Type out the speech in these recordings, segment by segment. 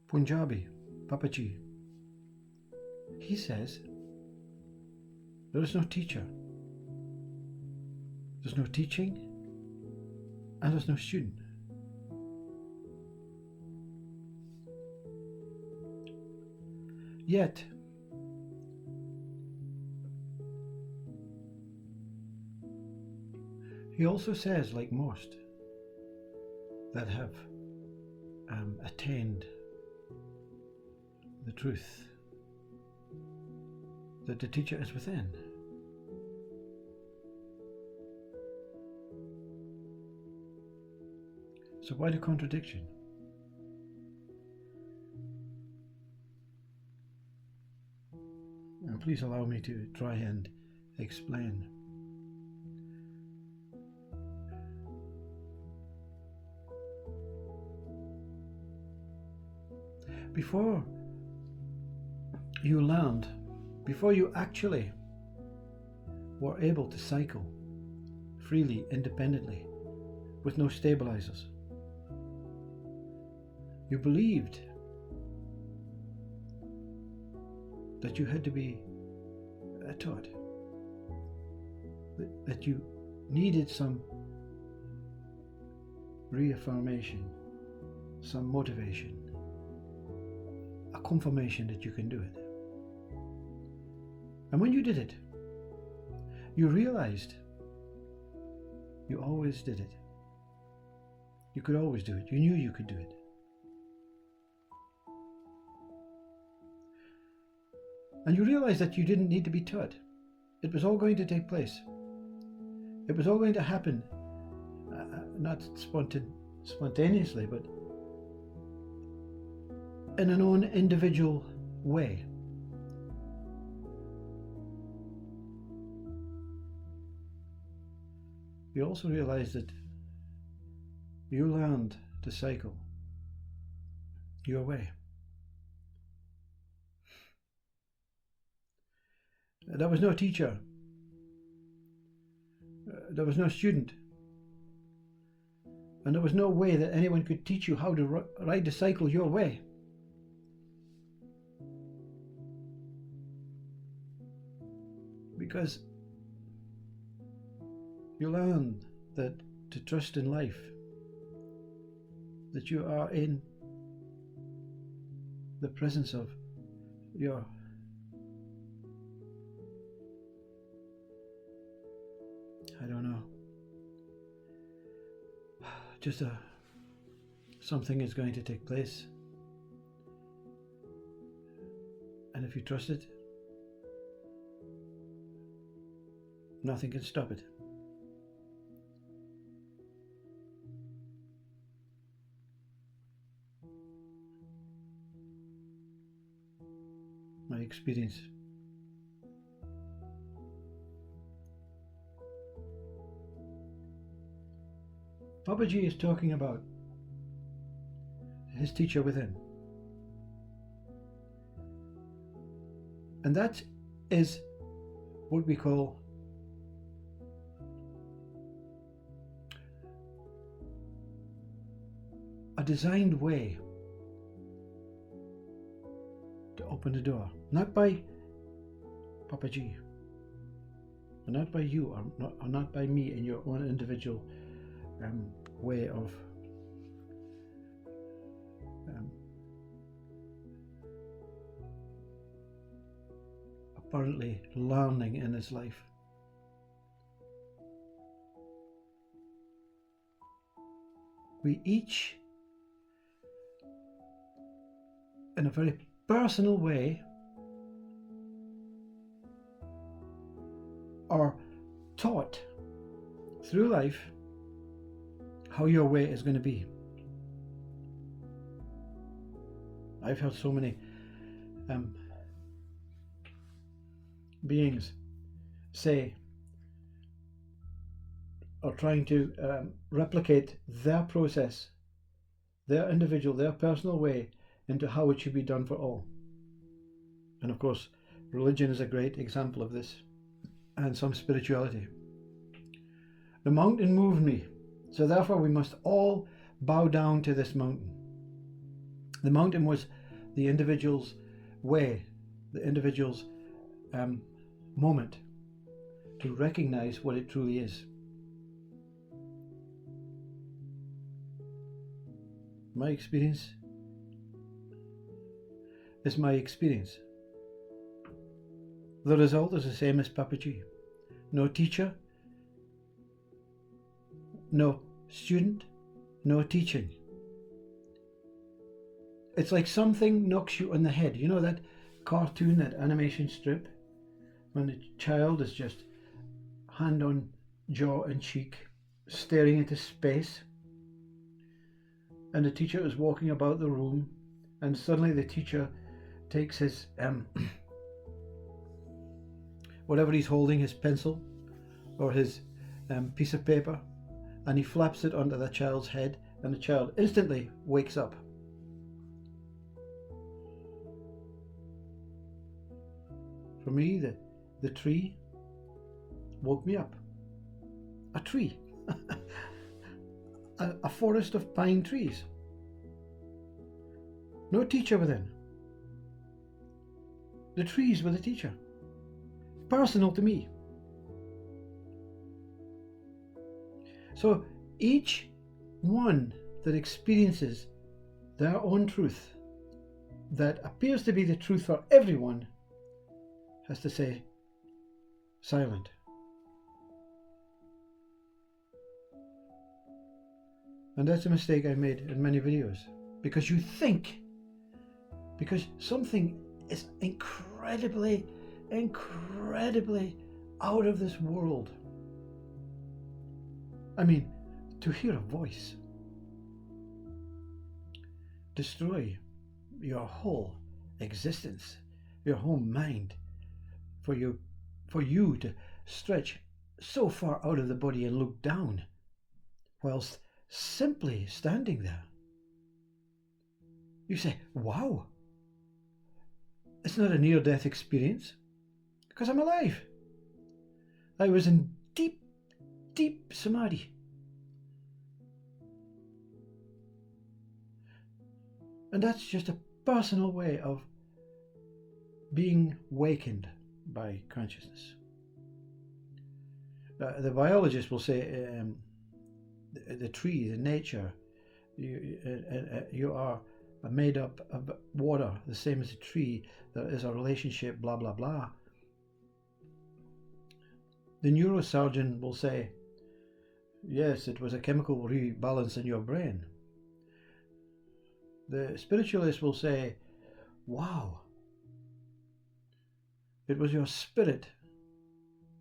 Punjabi, Papaji, he says there is no teacher, there's no teaching, and there's no student. Yet, he also says, like most that have attained the truth, that the teacher is within. So why the contradiction? And please allow me to try and explain. Before you learned, before you actually were able to cycle freely, independently, with no stabilizers, you believed that you had to be taught, that you needed some reaffirmation, some motivation, a confirmation that you can do it. And when you did it, you realized you always did it. You could always do it. You knew you could do it. And you realized that you didn't need to be taught. It was all going to take place. It was all going to happen, not spontaneously, but in an own individual way. You also realized that you learned to cycle your way. There was no teacher. There was no student. And there was no way that anyone could teach you how to ride the cycle your way. Because you learn that to trust in life, that you are in the presence of your just something is going to take place, and if you trust it, nothing can stop it. My experience. Babaji is talking about his teacher within. And that is what we call a designed way to open the door. Not by Babaji, or not by you, or not by me in your own individual way of apparently learning in his life. We each, in a very personal way, are taught through life how your way is going to be. I've heard so many beings say, or trying to replicate their process, their individual, their personal way into how it should be done for all. And of course, religion is a great example of this, and some spirituality. The mountain moved me, so therefore we must all bow down to this mountain. The mountain was the individual's way, the individual's moment to recognize what it truly is. My experience is my experience. The result is the same as Papa G. No teacher, no student, no teaching. It's like something knocks you on the head. You know that cartoon, that animation strip, when the child is just hand on jaw and cheek, staring into space, and the teacher is walking about the room, and suddenly the teacher takes his whatever he's holding, his pencil or his piece of paper, and he flaps it onto the child's head, and the child instantly wakes up. For me, the tree woke me up. A tree. a forest of pine trees. No teacher within. The trees were the teacher. Personal to me. So each one that experiences their own truth, that appears to be the truth for everyone, has to say, silent. And that's a mistake I made in many videos. Because you think, because something is incredibly out of this world. I mean, to hear a voice destroy your whole existence, your whole mind, for you to stretch so far out of the body and look down whilst simply standing there. You say, wow, it's not a near-death experience because I'm alive. I was in deep samadhi. And that's just a personal way of being wakened by consciousness. The biologist will say the tree, the nature, you are made up of water, the same as a tree. There is a relationship, blah blah blah. The neurosurgeon will say, yes, it was a chemical rebalance in your brain. The spiritualist will say, wow, it was your spirit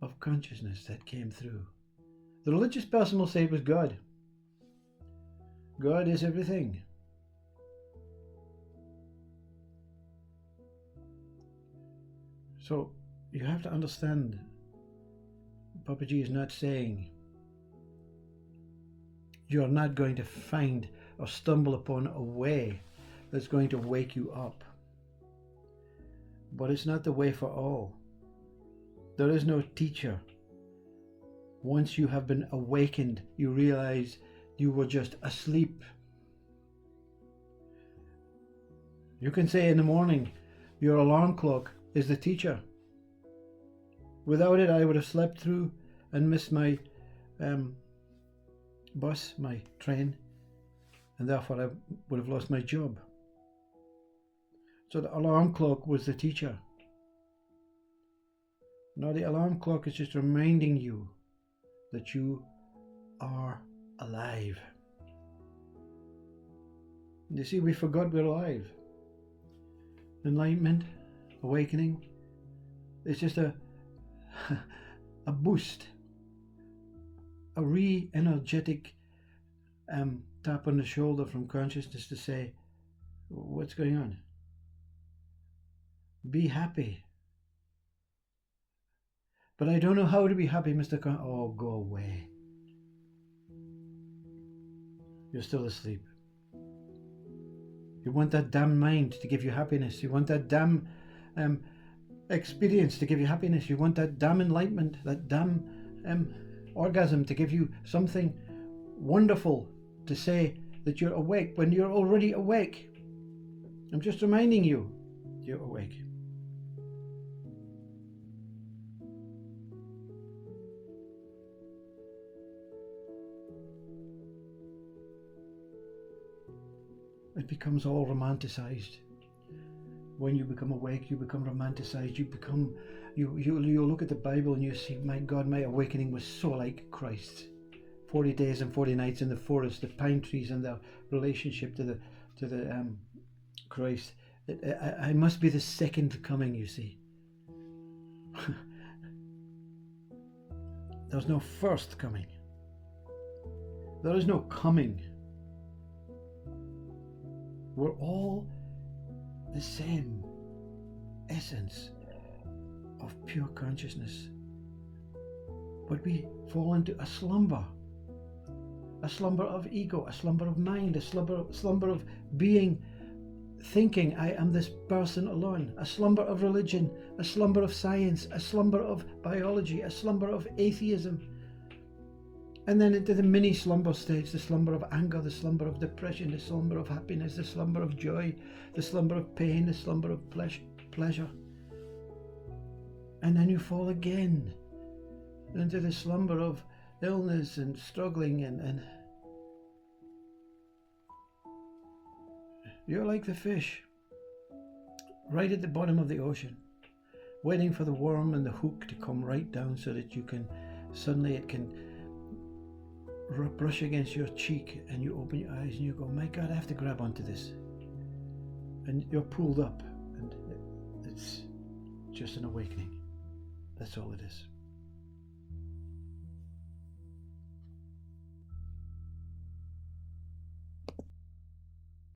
of consciousness that came through. The religious person will say it was God. God is everything. So you have to understand, Papa G is not saying you're not going to find or stumble upon a way that's going to wake you up. But it's not the way for all. There is no teacher. Once you have been awakened, you realize you were just asleep. You can say in the morning, your alarm clock is the teacher. Without it, I would have slept through and missed my bus, my train, and therefore I would have lost my job. So the alarm clock was the teacher. Now the alarm clock is just reminding you that you are alive. You see, we forgot we're alive. Enlightenment, awakening, it's just a boost, a re-energetic tap on the shoulder from consciousness to say, what's going on? Be happy. But I don't know how to be happy, Mr. Oh, go away. You're still asleep. You want that damn mind to give you happiness. You want that damn experience to give you happiness. You want that damn enlightenment, that damn orgasm to give you something wonderful to say that you're awake when you're already awake. I'm just reminding you, you're awake. It becomes all romanticized. When you become awake, you become romanticized. You look at the Bible and you see, my God, my awakening was so like Christ. 40 days and 40 nights in the forest, the pine trees and their relationship to the Christ. I must be the second coming, you see. There's no first coming. There is no coming. We're all the same essence of pure consciousness. But we fall into a slumber of ego, a slumber of mind, a slumber of being, thinking I am this person alone, a slumber of religion, a slumber of science, a slumber of biology, a slumber of atheism. And then into the mini slumber stage, the slumber of anger, the slumber of depression, the slumber of happiness, the slumber of joy, the slumber of pain, the slumber of pleasure. And then you fall again into the slumber of illness and struggling, and you're like the fish right at the bottom of the ocean, waiting for the worm and the hook to come right down so that it can brush against your cheek, and you open your eyes and you go, my God, I have to grab onto this. And you're pulled up, and it's just an awakening. That's all it is.